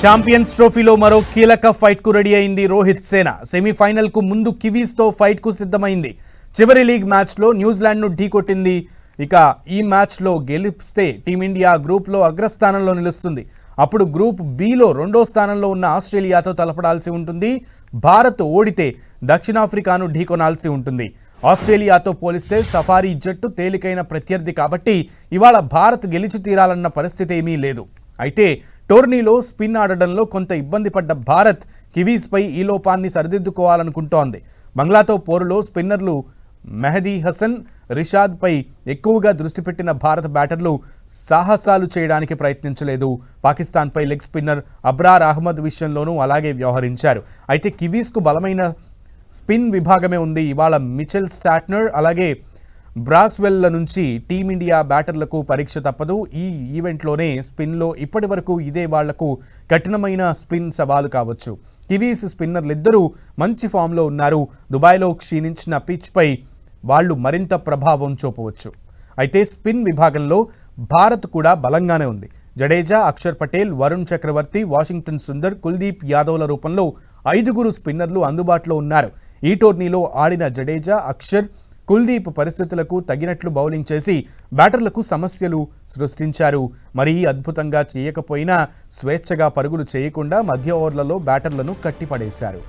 Champions ట్రోఫీలో మరో కీలక ఫైట్ కు రెడీ అయింది రోహిత్ సేన. సెమీఫైనల్ కు ముందు కివీస్ తో ఫైట్ కు సిద్ధమైంది. చివరి లీగ్ మ్యాచ్ లో న్యూజిలాండ్ ను ఢీకొట్టింది. ఇక ఈ మ్యాచ్ లో గెలిస్తే టీమిండియా గ్రూప్ లో అగ్రస్థానంలో నిలుస్తుంది. అప్పుడు గ్రూప్ బి లో రెండో స్థానంలో ఉన్న ఆస్ట్రేలియాతో తలపడాల్సి ఉంటుంది. భారత్ ఓడితే దక్షిణాఫ్రికాను ఢీకొనాల్సి ఉంటుంది. ఆస్ట్రేలియాతో పోలిస్తే సఫారీ జట్టు తేలికైన ప్రత్యర్థి కాబట్టి ఇవాళ భారత్ గెలిచి తీరాలన్న పరిస్థితి ఏమీ లేదు. అయితే టోర్నీలో స్పిన్ ఆడడంలో కొంత ఇబ్బంది పడ్డ భారత్ కివీస్పై ఈ లోపాన్ని సరిదిద్దుకోవాలనుకుంటోంది. బంగ్లాతో పోరులో స్పిన్నర్లు మెహదీ హసన్, రిషాద్పై ఎక్కువగా దృష్టి పెట్టిన భారత బ్యాటర్లు సాహసాలు చేయడానికి ప్రయత్నించలేదు. పాకిస్తాన్పై లెగ్ స్పిన్నర్ అబ్రార్ అహ్మద్ విషయంలోనూ అలాగే వ్యవహరించారు. అయితే కివీస్కు బలమైన స్పిన్ విభాగమే ఉంది. ఇవాళ మిచెల్ స్టాట్నర్ అలాగే బ్రాస్వెల్ల నుంచి టీమిండియా బ్యాటర్లకు పరీక్ష తప్పదు. ఈ ఈవెంట్లోనే స్పిన్లో ఇప్పటి వరకు ఇదే వాళ్లకు కఠినమైన స్పిన్ సవాలు కావచ్చు. కివీస్ స్పిన్నర్లిద్దరూ మంచి ఫామ్లో ఉన్నారు. దుబాయ్లో క్షీణించిన పిచ్పై వాళ్లు మరింత ప్రభావం చూపవచ్చు. అయితే స్పిన్ విభాగంలో భారత్ కూడా బలంగానే ఉంది. జడేజా, అక్షర్ పటేల్, వరుణ్ చక్రవర్తి, వాషింగ్టన్ సుందర్, కుల్దీప్ యాదవ్ల రూపంలో 5 స్పిన్నర్లు అందుబాటులో ఉన్నారు. ఈ టోర్నీలో ఆడిన జడేజా, అక్షర్, కుల్దీప్ పరిస్థితులకు తగినట్లు బౌలింగ్ చేసి బ్యాటర్లకు సమస్యలు సృష్టించారు. మరీ అద్భుతంగా చేయకపోయినా స్వేచ్ఛగా పరుగులు చేయకుండా మధ్య ఓవర్లలో బ్యాటర్లను కట్టిపడేశారు.